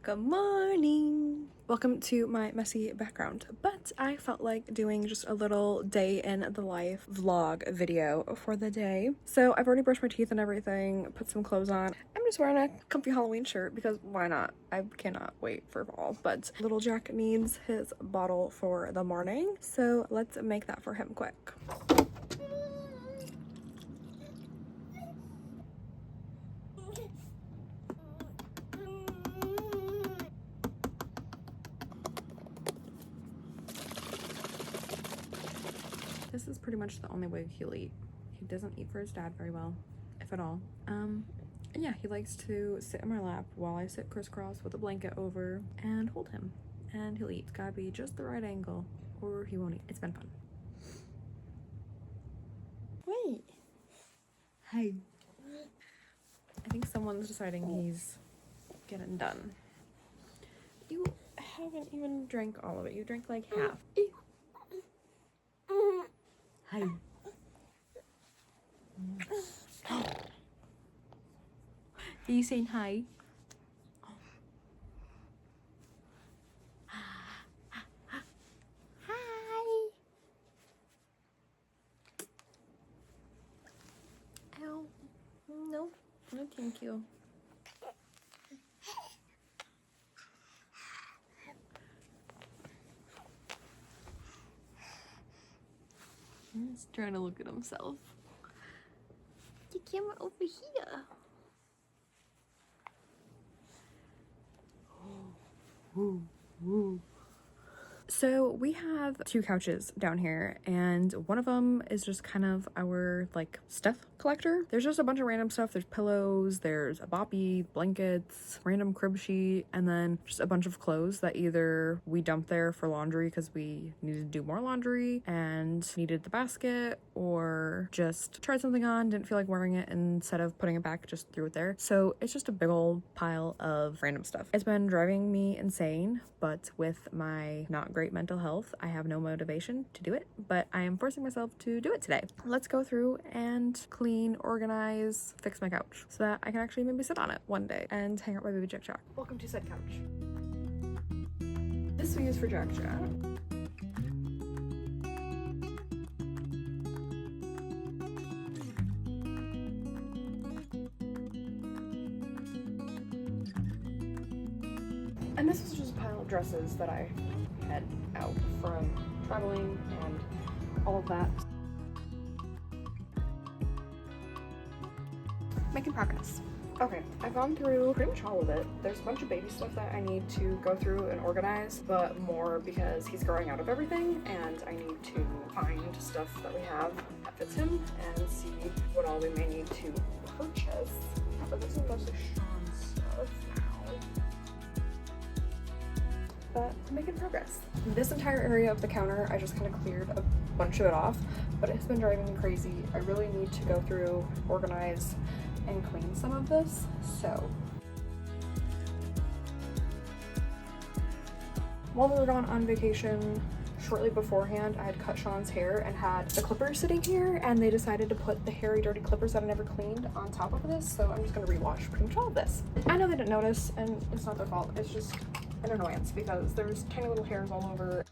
Good morning! Welcome to my messy background, but I felt like doing just a little day in the life vlog video for the day. So I've already brushed my teeth and everything, put some clothes on. I'm just wearing a comfy Halloween shirt because why not? I cannot wait for fall, but little Jack needs his bottle for the morning, so let's make that for him quick. This is pretty much the only way he'll eat. He doesn't eat for his dad very well, if at all. Yeah, he likes to sit in my lap while I sit crisscross with a blanket over and hold him. And he'll eat. It's gotta be just the right angle or he won't eat. It's been fun. Wait. Hi. I think someone's deciding he's getting done. You haven't even drank all of it. You drank like half. Hi. Are you saying hi? Hi. Ow. No. No, thank you. He's trying to look at himself. The camera over here. Ooh, ooh. So we have two couches down here, and one of them is just kind of our like stuff collector. There's just a bunch of random stuff. There's pillows, there's a boppy, blankets, random crib sheet, and then just a bunch of clothes that either we dumped there for laundry because we needed to do more laundry and needed the basket, or just tried something on, didn't feel like wearing it, and instead of putting it back, just threw it there. So it's just a big old pile of random stuff. It's been driving me insane, but with my not great mental health, I have no motivation to do it, but I am forcing myself to do it today. Let's go through and clean, organize, fix my couch so that I can actually maybe sit on it one day and hang out my baby Jack Jack. Welcome to said couch. This we use for Jack Jack. And this was just a pile of dresses that I had out from traveling and all of that. Making progress. Okay, I've gone through pretty much all of it. There's a bunch of baby stuff that I need to go through and organize, but more because he's growing out of everything and I need to find stuff that we have that fits him and see what all we may need to purchase. But this is mostly Sean's stuff now. But I'm making progress. This entire area of the counter, I just kind of cleared a bunch of it off, but it's been driving me crazy. I really need to go through, organize, and clean some of this, so. While we were gone on vacation, shortly beforehand, I had cut Sean's hair and had the clippers sitting here, and they decided to put the hairy, dirty clippers that I never cleaned on top of this, so I'm just gonna rewash pretty much all of this. I know they didn't notice, and it's not their fault, it's just an annoyance because there's tiny little hairs all over.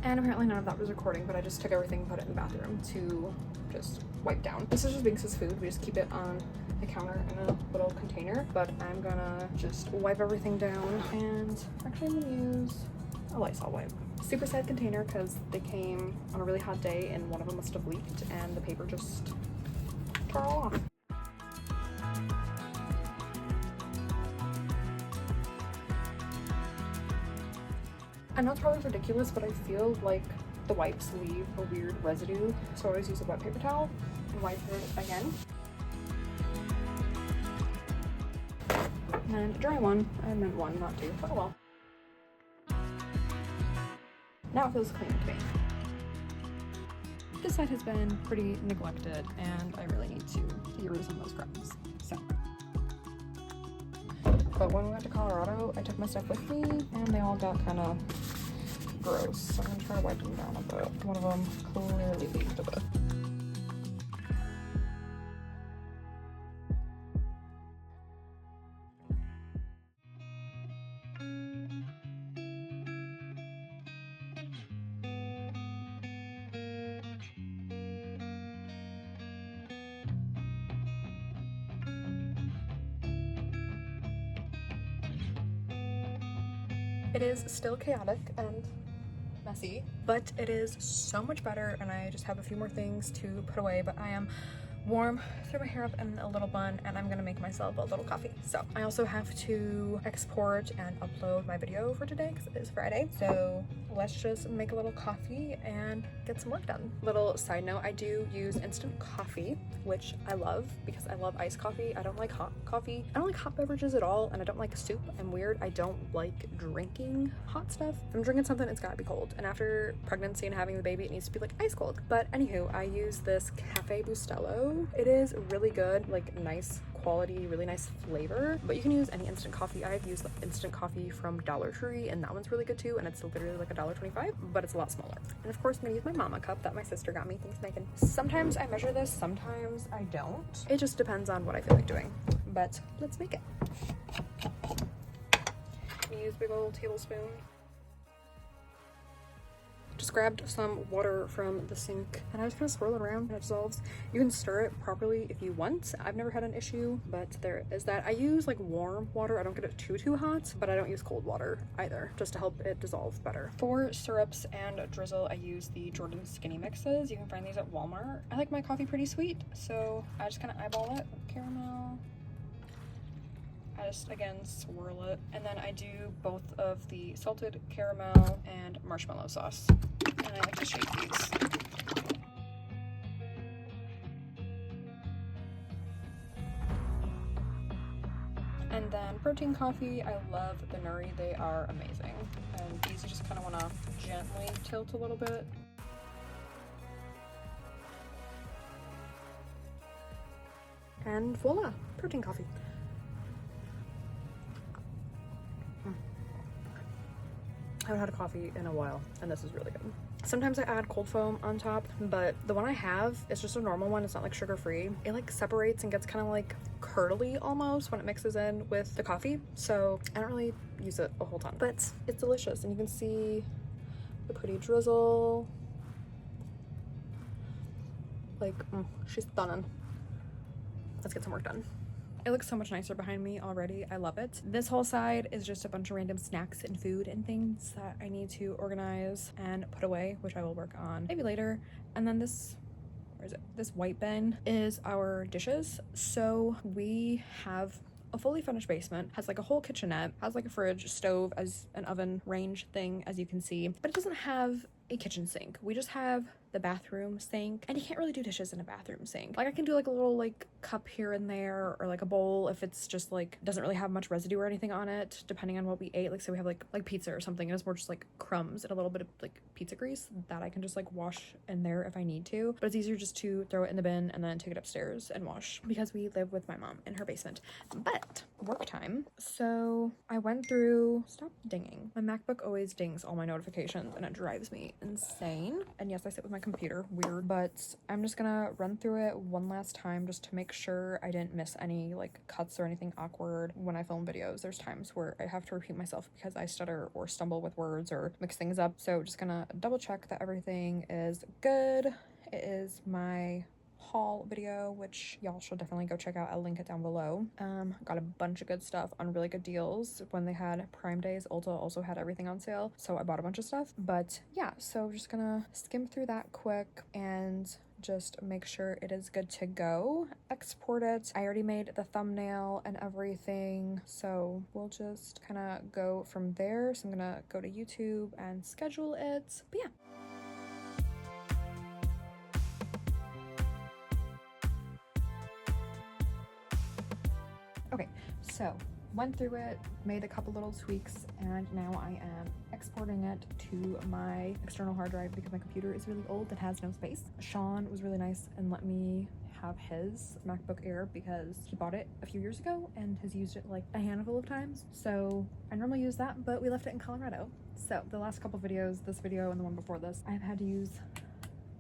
And apparently none of that was recording, but I just took everything and put it in the bathroom to just wipe down. This is just Binx's food. We just keep it on the counter in a little container, but I'm gonna just wipe everything down, and actually I'm gonna use a Lysol wipe. Super sad container because they came on a really hot day and one of them must have leaked and the paper just tore all off. I know it's probably ridiculous, but I feel like the wipes leave a weird residue, so I always use a wet paper towel and wipe it again. And a dry one. I meant one, not two, but oh well. Now it feels clean to me. This side has been pretty neglected, and I really need to get rid of some of those crumbs, so. But when we went to Colorado, I took my stuff with me, and they all got kind of gross, so I'm gonna try to wipe them down a bit. One of them clearly leaked a bit. It is still chaotic and messy, but it is so much better, and I just have a few more things to put away, but I am warm, throw my hair up in a little bun, and I'm gonna make myself a little coffee. So I also have to export and upload my video for today because it is Friday. So let's just make a little coffee and get some work done. Little side note, I do use instant coffee, which I love because I love iced coffee. I don't like hot coffee. I don't like hot beverages at all, and I don't like soup. I'm weird. I don't like drinking hot stuff. If I'm drinking something, it's gotta be cold. And after pregnancy and having the baby, it needs to be like ice cold. But anywho, I use this Cafe Bustelo. It is really good, like nice quality, really nice flavor, but you can use any instant coffee. I've used instant coffee from Dollar Tree, and that one's really good too, and it's literally like $1.25, but it's a lot smaller. And of course I'm gonna use my mama cup that my sister got me. Thanks, Megan. Sometimes I measure this, sometimes I don't. It just depends on what I feel like doing, but let's make it. Use big old tablespoon. Just grabbed some water from the sink and I just kind of swirl it around and it dissolves. You can stir it properly if you want. I've never had an issue, but there is that. I use like warm water. I don't get it too hot, but I don't use cold water either, just to help it dissolve better. For syrups and drizzle, I use the Jordan Skinny Mixes. You can find these at Walmart. I like my coffee pretty sweet, so I just kind of eyeball it. Caramel. I just, again, swirl it. And then I do both of the salted caramel and marshmallow sauce. And I like to shake these. And then protein coffee, I love the Nuri. They are amazing. And these you just kind of want to gently tilt a little bit. And voila, protein coffee. I haven't had a coffee in a while, and this is really good. Sometimes I add cold foam on top, but the one I have is just a normal one. It's not like sugar-free. It like separates and gets kind of like curdly almost when it mixes in with the coffee, so I don't really use it a whole ton, but it's delicious. And you can see the pretty drizzle. Like, she's stunning. Let's get some work done. It looks so much nicer behind me already. I love it. This whole side is just a bunch of random snacks and food and things that I need to organize and put away, which I will work on maybe later. And then this, where is it? This white bin is our dishes. So we have a fully finished basement, has like a whole kitchenette, has like a fridge, stove, as an oven range thing, as you can see, but it doesn't have a kitchen sink. We just have the bathroom sink, and you can't really do dishes in a bathroom sink. Like I can do like a little like cup here and there, or like a bowl if it's just like doesn't really have much residue or anything on it, depending on what we ate. Like say we have like pizza or something and it's more just like crumbs and a little bit of like pizza grease, that I can just like wash in there if I need to. But it's easier just to throw it in the bin and then take it upstairs and wash, because we live with my mom in her basement. But work time. So I went through, stop dinging. My MacBook always dings all my notifications and it drives me insane. And yes, I sit with my computer, weird, but I'm just gonna run through it one last time just to make sure I didn't miss any like cuts or anything awkward when I film videos. There's times where I have to repeat myself because I stutter or stumble with words or mix things up. So just gonna double check that everything is good. It is my haul video, which y'all should definitely go check out. I'll link it down below. Got a bunch of good stuff on really good deals. When they had Prime Days, Ulta also had everything on sale, so I bought a bunch of stuff. But yeah, so just gonna skim through that quick and just make sure it is good to go. Export it. I already made the thumbnail and everything, so we'll just kind of go from there. So I'm gonna go to YouTube and schedule it. But yeah. Okay, so went through it, made a couple little tweaks, and now I am exporting it to my external hard drive because my computer is really old and has no space. Sean was really nice and let me have his MacBook Air because he bought it a few years ago and has used it like a handful of times. So I normally use that, but we left it in Colorado. So the last couple videos, this video and the one before this, I've had to use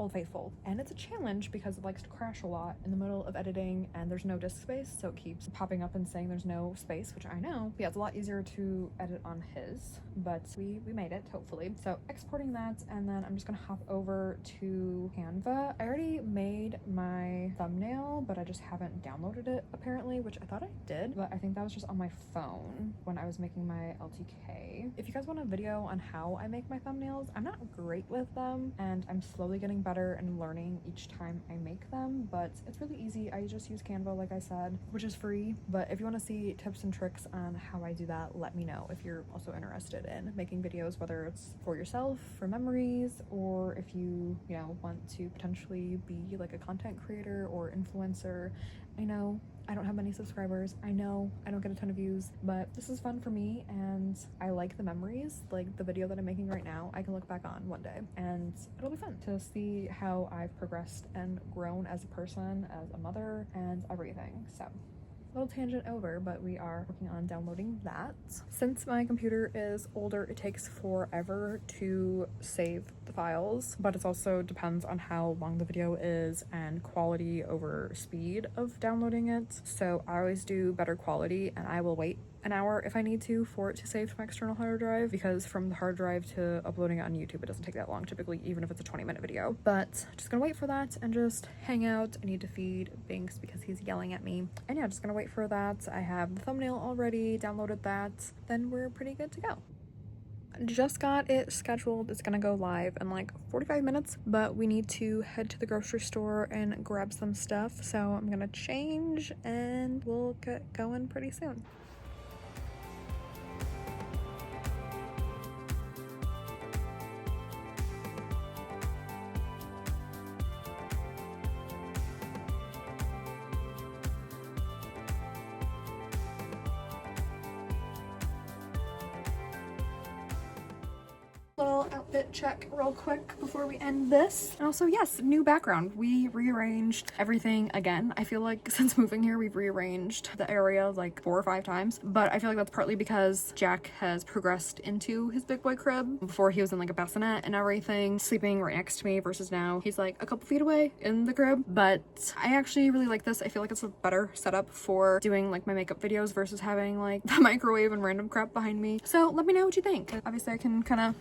Old Faithful. And it's a challenge because it likes to crash a lot in the middle of editing and there's no disk space, so it keeps popping up and saying there's no space, which I know. But yeah, it's a lot easier to edit on his, but we made it, hopefully. So exporting that, and then I'm just gonna hop over to Canva. I already made my thumbnail, but I just haven't downloaded it apparently, which I thought I did, but I think that was just on my phone when I was making my LTK. If you guys want a video on how I make my thumbnails, I'm not great with them and I'm slowly getting better and learning each time I make them, but it's really easy. I just use Canva, like I said, which is free. But if you want to see tips and tricks on how I do that, let me know if you're also interested in making videos, whether it's for yourself, for memories, or if you know, want to potentially be like a content creator or influencer. I know I don't have many subscribers. I know I don't get a ton of views, but this is fun for me and I like the memories. Like the video that I'm making right now, I can look back on one day and it'll be fun to see how I've progressed and grown as a person, as a mother, and everything. So little tangent over, but we are working on downloading that. Since my computer is older, it takes forever to save the files, but it also depends on how long the video is and quality over speed of downloading it. So I always do better quality and I will wait an hour if I need to for it to save to my external hard drive, because from the hard drive to uploading it on YouTube, it doesn't take that long typically, even if it's a 20-minute video. But just gonna wait for that and just hang out. I need to feed Binks because he's yelling at me. And yeah, just gonna wait for that. I have the thumbnail already, downloaded that, then we're pretty good to go. Just got it scheduled. It's gonna go live in like 45 minutes, but we need to head to the grocery store and grab some stuff. So I'm gonna change and we'll get going pretty soon. Little outfit check real quick before we end this. And also, yes, new background. We rearranged everything again. I feel like since moving here, we've rearranged the area like 4 or 5 times, but I feel like that's partly because Jack has progressed into his big boy crib. Before he was in like a bassinet and everything, sleeping right next to me, versus now he's like a couple feet away in the crib. But I actually really like this. I feel like it's a better setup for doing like my makeup videos versus having like the microwave and random crap behind me. So let me know what you think. Obviously I can kind of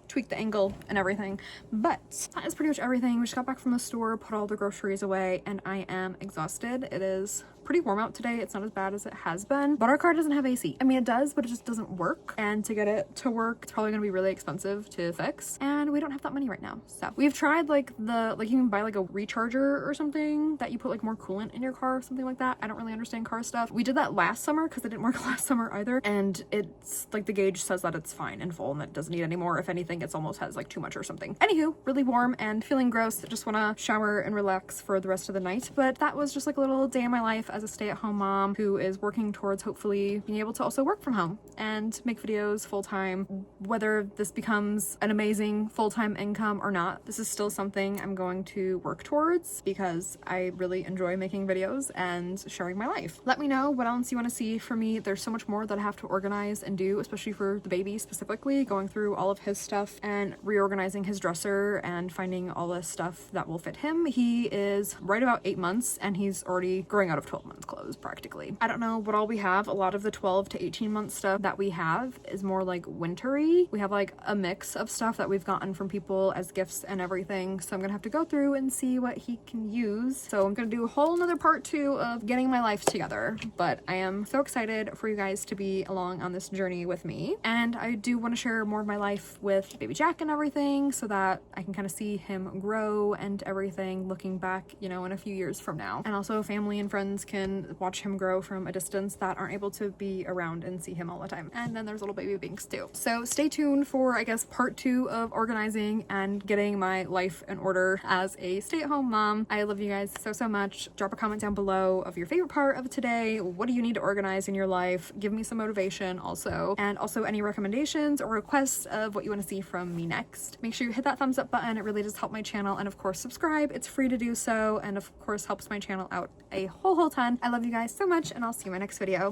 tweak the angle and everything, but that is pretty much everything. We just got back from the store, put all the groceries away, and I am exhausted. It is pretty warm out today. It's not as bad as it has been, but our car doesn't have AC. I mean, it does, but it just doesn't work, and to get it to work, it's probably gonna be really expensive to fix, and we don't have that money right now. So we've tried like you can buy like a recharger or something that you put like more coolant in your car or something like that. I don't really understand car stuff. We did that last summer because it didn't work last summer either, and it's like the gauge says that it's fine and full and that it doesn't need any more. If anything, it's almost has like too much or something. Anywho, really warm and feeling gross. Just want to shower and relax for the rest of the night. But that was just like a little day in my life as a stay-at-home mom who is working towards hopefully being able to also work from home and make videos full-time. Whether this becomes an amazing full-time income or not, this is still something I'm going to work towards because I really enjoy making videos and sharing my life. Let me know what else you want to see from me. There's so much more that I have to organize and do, especially for the baby specifically, going through all of his stuff and reorganizing his dresser and finding all this stuff that will fit him. He is right about 8 months and he's already growing out of 12 month clothes practically. I don't know what all we have. A lot of the 12 to 18 month stuff that we have is more like wintry. We have like a mix of stuff that we've gotten from people as gifts and everything. So I'm gonna have to go through and see what he can use. So I'm gonna do a whole nother part 2 of getting my life together. But I am so excited for you guys to be along on this journey with me. And I do want to share more of my life with baby Jack and everything so that I can kind of see him grow and everything looking back, you know, in a few years from now. And also family and friends can watch him grow from a distance that aren't able to be around and see him all the time. And then there's little baby Binks too. So stay tuned for, I guess, part 2 of organizing and getting my life in order as a stay-at-home mom. I love you guys so, so much. Drop a comment down below of your favorite part of today. What do you need to organize in your life? Give me some motivation also. And also any recommendations or requests of what you want to see from me next. Make sure you hit that thumbs up button. It really does help my channel. And of course, subscribe. It's free to do so. And of course, helps my channel out a whole ton. I love you guys so much and I'll see you in my next video.